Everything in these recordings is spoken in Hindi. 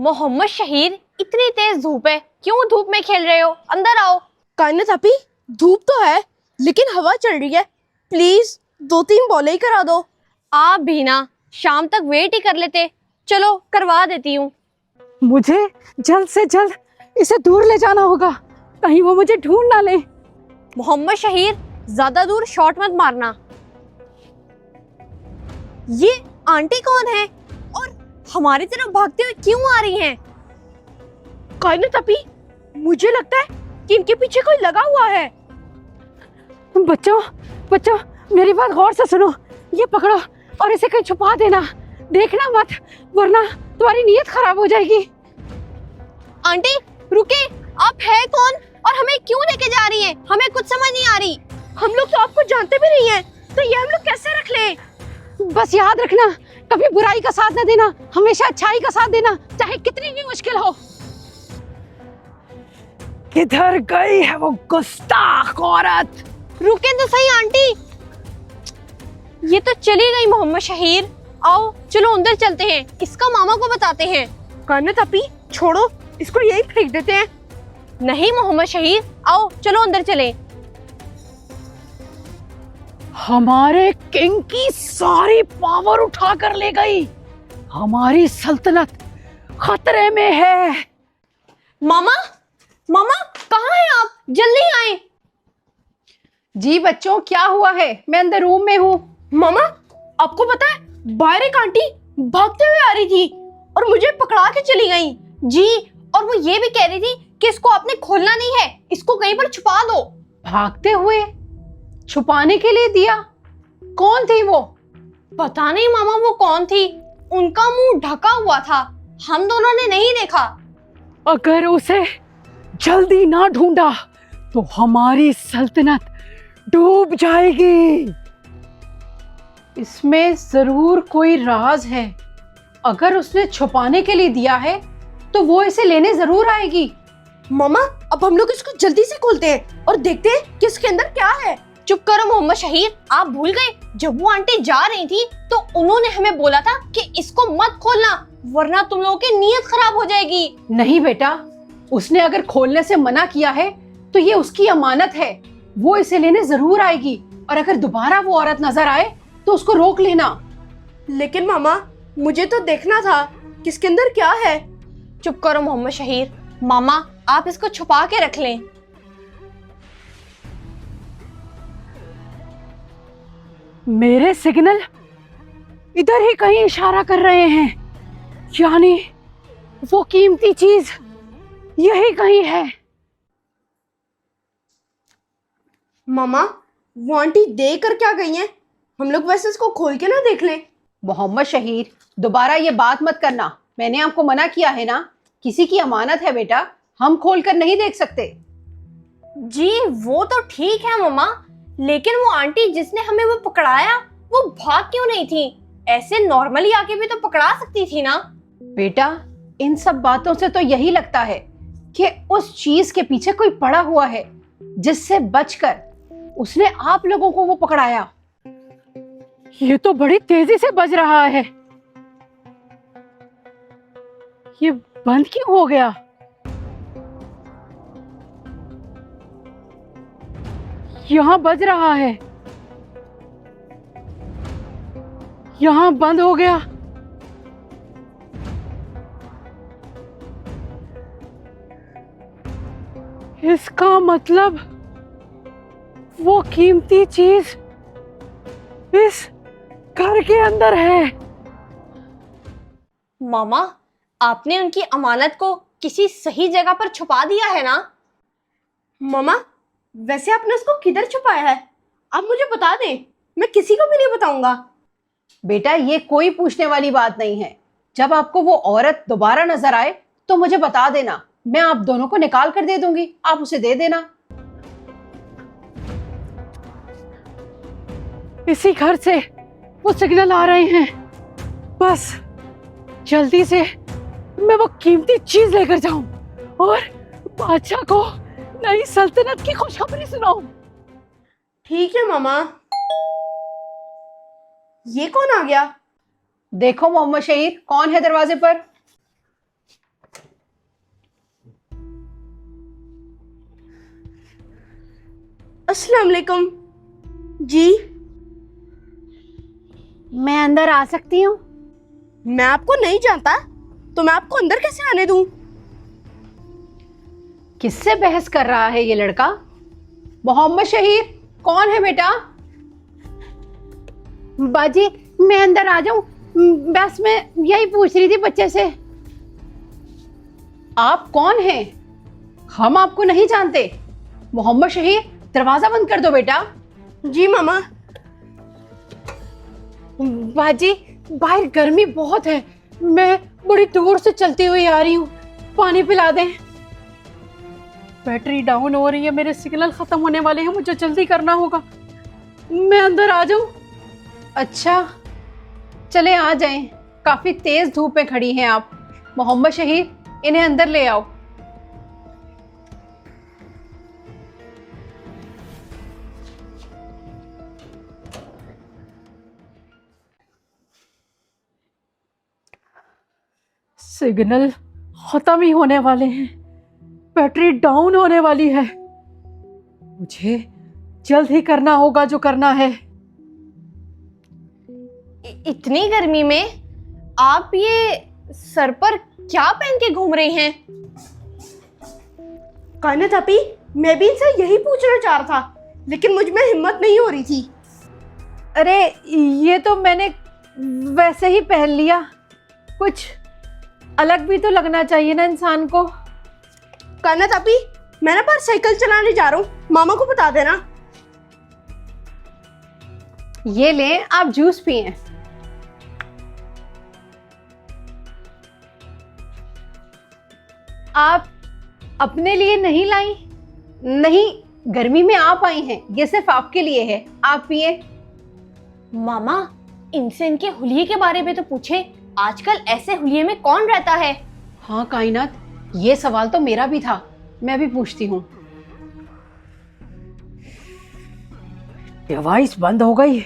मोहम्मद शहीर, इतनी तेज धूप है, क्यों धूप में खेल रहे हो? अंदर आओ। कायनात अपी, धूप तो है लेकिन हवा चल रही है। प्लीज 2-3 बॉलें ही करा दो। आप भी ना, शाम तक वेट ही कर लेते। चलो करवा देती हूँ। मुझे जल्द से जल्द इसे दूर ले जाना होगा, कहीं वो मुझे ढूंढ ना ले। मोहम्मद शहीर, ज्यादा दूर शॉट मत मारना। ये आंटी कौन है और हमारी तरफ भागते हुए क्यों आ रही हैं? कायनात अपी, मुझे लगता है कि इनके पीछे कोई लगा हुआ है। बच्चों बच्चों, मेरी बात गौर से सुनो। ये पकड़ो और इसे कहीं छुपा देना, देखना मत, वरना तुम्हारी नीयत खराब हो जाएगी। आंटी रुके, आप है कौन और हमें क्यों लेके जा रही हैं? हमें कुछ समझ नहीं आ रही। हम लोग तो आपको जानते भी नहीं है, तो ये हम लोग कैसे रख लें? बस याद रखना, कभी बुराई का साथ न देना, हमेशा अच्छाई का साथ देना, चाहे कितनी भी मुश्किल हो। किधर गई है वो गुस्ताख औरत? रुके तो सही आंटी, ये तो चली गई। मोहम्मद शहीर, आओ चलो अंदर चलते हैं, इसका मामा को बताते हैं। कायनात अपी, छोड़ो, इसको यही फेंक देते हैं। नहीं मोहम्मद शहीर, आओ चलो अंदर चलें। हमारे किंग की सारी पावर उठा कर ले गई, हमारी सल्तनत खतरे में है। मामा, मामा कहाँ हैं आप? जल्दी आए। जी बच्चों, क्या हुआ है? मैं अंदर रूम में हूँ। मामा, आपको पता है बाहर एक आंटी भागते हुए आ रही थी और मुझे पकड़ा के चली गई। जी, और वो ये भी कह रही थी कि इसको आपने खोलना नहीं है, इसको कहीं पर छुपा दो। भागते हुए छुपाने के लिए दिया? कौन थी वो? पता नहीं मामा वो कौन थी, उनका मुंह ढका हुआ था, हम दोनों ने नहीं देखा। अगर उसे जल्दी ना ढूंढा तो हमारी सल्तनत डूब जाएगी। इसमें जरूर कोई राज है। अगर उसने छुपाने के लिए दिया है तो वो इसे लेने जरूर आएगी। मामा, अब हम लोग इसको जल्दी से खोलते हैं और देखते हैं कि इसके अंदर क्या है। चुप करो मोहम्मद शहीर, आप भूल गए जब वो आंटी जा रही थी तो उन्होंने हमें बोला था कि इसको मत खोलना, वरना तुम लोगों की नीयत खराब हो जाएगी। नहीं बेटा, उसने अगर खोलने से मना किया है तो ये उसकी अमानत है, वो इसे लेने जरूर आएगी। और अगर दोबारा वो औरत नजर आए तो उसको रोक लेना। लेकिन मामा, मुझे तो देखना था कि इसके अंदर क्या है। चुप करो मोहम्मद शहीर, मामा आप इसको छुपा के रख लें। मेरे सिग्नल इधर ही कहीं इशारा कर रहे हैं, यानी वो कीमती चीज यही कहीं है। मामा, वो आंटी देख कर क्या गई हैं? हम लोग वैसे इसको खोल के ना देख लें। मोहम्मद शहीर, दोबारा ये बात मत करना, मैंने आपको मना किया है ना। किसी की अमानत है बेटा, हम खोल कर नहीं देख सकते। जी वो तो ठीक है मामा, लेकिन वो आंटी जिसने हमें वो पकड़ाया वो भाग क्यों नहीं थी? ऐसे नॉर्मली आके भी तो पकड़ा सकती थी ना। बेटा, इन सब बातों से तो यही लगता है कि उस चीज के पीछे कोई पड़ा हुआ है जिससे बचकर उसने आप लोगों को वो पकड़ाया। ये तो बड़ी तेजी से बज रहा है, ये बंद क्यों हो गया? यहाँ बज रहा है, यहाँ बंद हो गया। इसका मतलब वो कीमती चीज इस घर के अंदर है। मामा, आपने उनकी अमानत को किसी सही जगह पर छुपा दिया है ना? मामा, वैसे आपने उसको किधर छुपाया है? आप मुझे बता दें, मैं किसी को भी नहीं बताऊंगा। बेटा, ये कोई पूछने वाली बात नहीं है। जब आपको वो औरत दोबारा नजर आए तो मुझे बता देना, मैं आप दोनों को निकाल कर दे दूंगी, आप उसे दे देना। इसी घर से वो सिग्नल आ रहे हैं, बस जल्दी से मैं वो कीमती चीज लेकर जाऊं और बादशाह को नई सल्तनत की खुशखबरी सुनाऊं। ठीक है मामा। ये कौन आ गया? देखो मोहम्मद शहीर, कौन है दरवाजे पर? अस्सलाम वालेकुम। जी, मैं अंदर आ सकती हूँ? मैं आपको नहीं जानता तो मैं आपको अंदर कैसे आने दूं? किससे बहस कर रहा है ये लड़का? मोहम्मद शहीर कौन है बेटा? बाजी, मैं अंदर आ जाऊं? बस मैं यही पूछ रही थी बच्चे से। आप कौन हैं? हम आपको नहीं जानते। मोहम्मद शहीर, दरवाजा बंद कर दो बेटा। जी मामा। बाजी, बाहर गर्मी बहुत है, मैं बड़ी दूर से चलती हुई आ रही हूँ, पानी पिला दें। बैटरी डाउन हो रही है, मेरे सिग्नल खत्म होने वाले हैं, मुझे जल्दी करना होगा। मैं अंदर आ जाऊं? अच्छा, चले आ जाएं। काफी तेज धूप में खड़ी हैं आप। मोहम्मद शहीर, इन्हें अंदर ले आओ। सिग्नल खत्म ही होने वाले हैं, बैटरी डाउन होने वाली है, मुझे जल्द ही करना होगा जो करना है। इतनी गर्मी में आप ये सर पर क्या पहन के घूम रही हैं? कायनात आपी, मैं भी इनसे यही पूछना चाह रहा था, लेकिन मुझ में हिम्मत नहीं हो रही थी। अरे ये तो मैंने वैसे ही पहन लिया, कुछ अलग भी तो लगना चाहिए ना इंसान को। कायनात आपी, मैं ना बाहर साइकिल चलाने जा रहा हूँ, मामा को बता देना। ये लें, आप जूस पिए। आप अपने लिए नहीं लाई? नहीं, गर्मी में आप आई हैं, ये सिर्फ आपके लिए है, आप पिए। मामा, इनसे इनके हुलिये के बारे में तो पूछे। आजकल ऐसे हुलिये में कौन रहता है? हाँ कायनात, ये सवाल तो मेरा भी था, मैं भी पूछती हूँ। डिवाइस बंद हो गई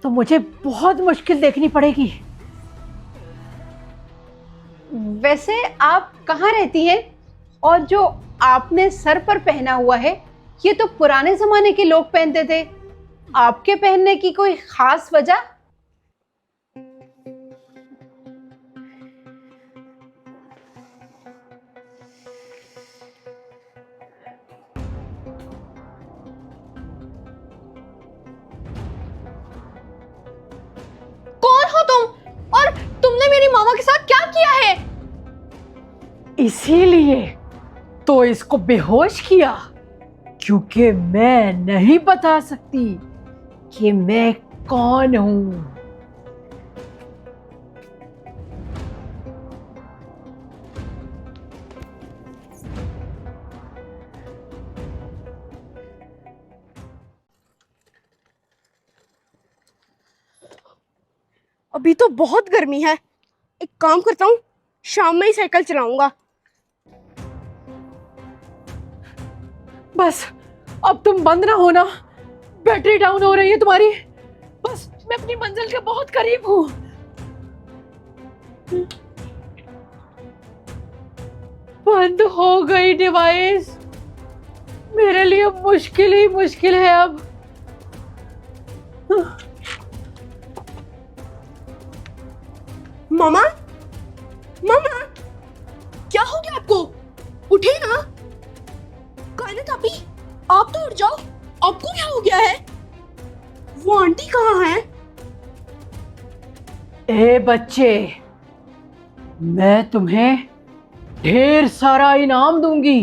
तो मुझे बहुत मुश्किल देखनी पड़ेगी। वैसे आप कहाँ रहती हैं? और जो आपने सर पर पहना हुआ है, ये तो पुराने जमाने के लोग पहनते थे, आपके पहनने की कोई खास वजह? कौन हो तुम? और तुमने मेरी मामा के साथ क्या किया है? इसीलिए तो इसको बेहोश किया, क्योंकि मैं नहीं बता सकती कि मैं कौन हूं। अभी तो बहुत गर्मी है, एक काम करता हूँ, शाम में ही साइकिल चलाऊंगा। बस अब तुम बंद ना होना, बैटरी डाउन हो रही है तुम्हारी। बस मैं अपनी मंजिल के बहुत करीब हूं। बंद हो गई डिवाइस, मेरे लिए मुश्किल ही मुश्किल है अब। मामा, मामा, क्या हो गया आपको? उठे ना। कायनात आपी, आप तो उठ जाओ, आपको क्या हो गया है? वो आंटी कहाँ है? ए बच्चे, मैं तुम्हें ढेर सारा इनाम दूंगी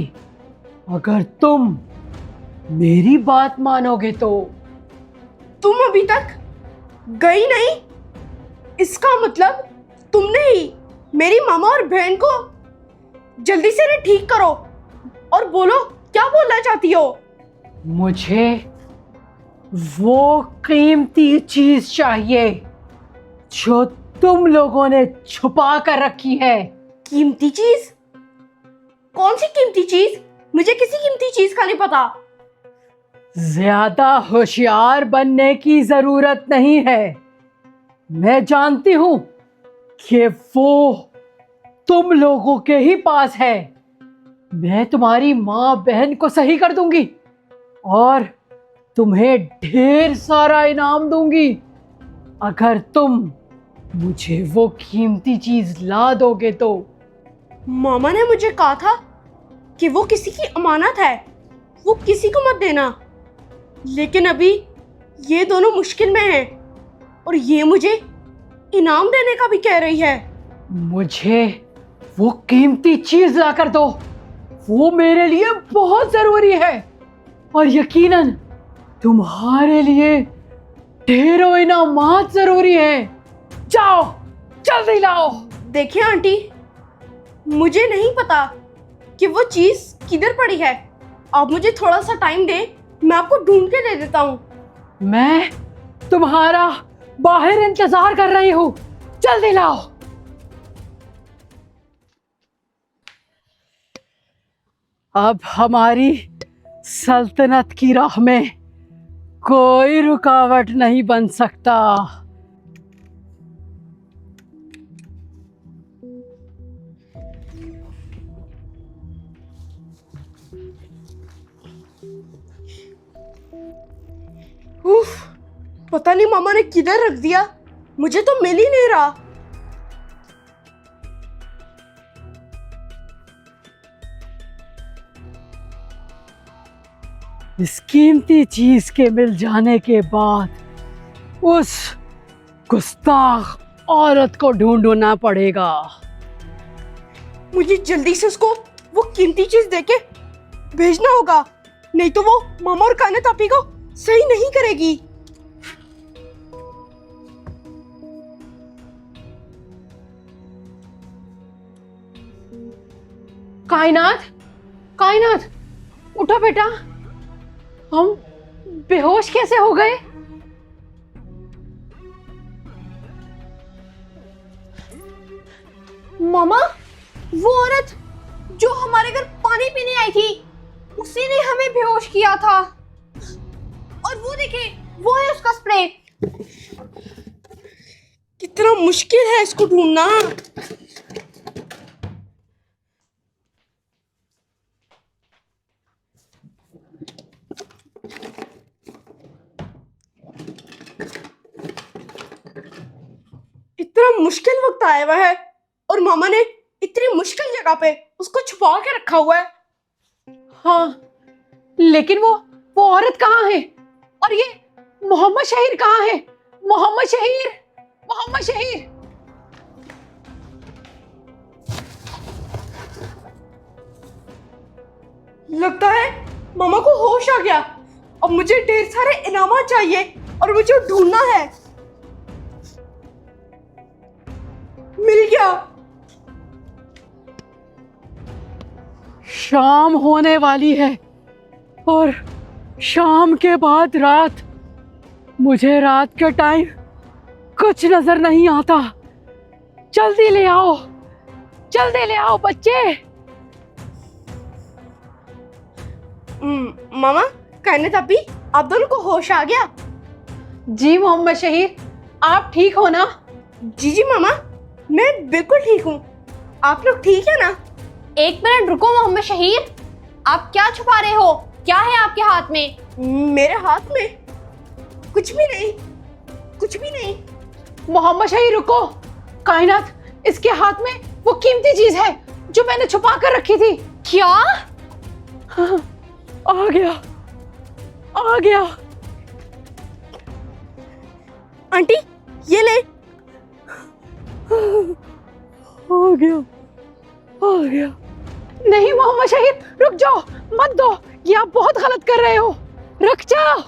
अगर तुम मेरी बात मानोगे तो। तुम अभी तक गई नहीं, इसका मतलब तुमने ही मेरी मामा और बहन को जल्दी से ना ठीक करो और बोलो क्या बोलना चाहती हो। मुझे वो कीमती चीज चाहिए जो तुम लोगों ने छुपा कर रखी है। कीमती चीज? कौन सी कीमती चीज? मुझे किसी कीमती चीज का नहीं पता। ज्यादा होशियार बनने की जरूरत नहीं है, मैं जानती हूं कि वो तुम लोगों के ही पास है। मैं तुम्हारी माँ बहन को सही कर दूंगी और तुम्हें ढेर सारा इनाम दूंगी अगर तुम मुझे वो कीमती चीज ला दोगे तो। मामा ने मुझे कहा था कि वो किसी की अमानत है, वो किसी को मत देना। लेकिन अभी ये दोनों मुश्किल में हैं और ये मुझे इनाम देने का भी कह रही है। मुझे वो कीमती चीज ला कर दो, वो मेरे लिए बहुत जरूरी है और यकीनन तुम्हारे लिए ढेरों इनामात जरूरी है। जाओ जल्दी लाओ। देखिए आंटी, मुझे नहीं पता कि वो चीज किधर पड़ी है। आप मुझे थोड़ा सा टाइम दें, मैं आपको ढूंढ के दे देता हूँ। मैं तुम्हारा बाहर इंतजार कर रही हूँ, जल्दी लाओ। अब हमारी सल्तनत की राह में कोई रुकावट नहीं बन सकता। उफ, पता नहीं मामा ने किधर रख दिया, मुझे तो मिल ही नहीं रहा। इस कीमती चीज के मिल जाने के बाद उस गुस्ताख औरत को ढूंढना पड़ेगा। मुझे जल्दी से उसको वो कीमती चीज देके भेजना होगा, नहीं तो वो मामा और कान्हा तापी को सही नहीं करेगी। कायनात, कायनात, उठो बेटा। हम बेहोश कैसे हो गए? मामा, वो औरत जो हमारे घर पानी पीने आई थी, उसी ने हमें बेहोश किया था। और वो देखिए, वो है उसका स्प्रे। कितना मुश्किल है इसको ढूंढना। इतना मुश्किल वक्त आया हुआ है और मामा ने इतनी मुश्किल जगह पे उसको छुपा के रखा हुआ है। हाँ, लेकिन वो औरत कहाँ है? और ये मोहम्मद शहीर कहाँ है? मोहम्मद शहीर, मोहम्मद शहीर। लगता है मामा को होश आ गया। अब मुझे ढेर सारे इनामात चाहिए और मुझे ढूंढना है। मिल गया। शाम होने वाली है और शाम के बाद रात। मुझे रात के टाइम कुछ नजर नहीं आता। जल्दी ले आओ, जल्दी ले आओ बच्चे। मामा, कहने तापी, आप दोनों को होश आ गया? जी मोहम्मद शहीर, आप ठीक हो ना? जी जी मामा, मैं बिल्कुल ठीक हूँ। आप लोग ठीक है ना? एक मिनट रुको मोहम्मद शहीर, आप क्या छुपा रहे हो? क्या है आपके हाथ में? मेरे हाथ में कुछ भी नहीं, कुछ भी नहीं। मोहम्मद शहीर रुको। कायनात, इसके हाथ में वो कीमती चीज है जो मैंने छुपा कर रखी थी। क्या? हाँ, आ गया, आ गया। आंटी, ये ले। आ गया, आ गया। नहीं मोहम्मद शहीर, रुक जाओ, मत दो, ये आप बहुत गलत कर रहे हो। रुक जाओ।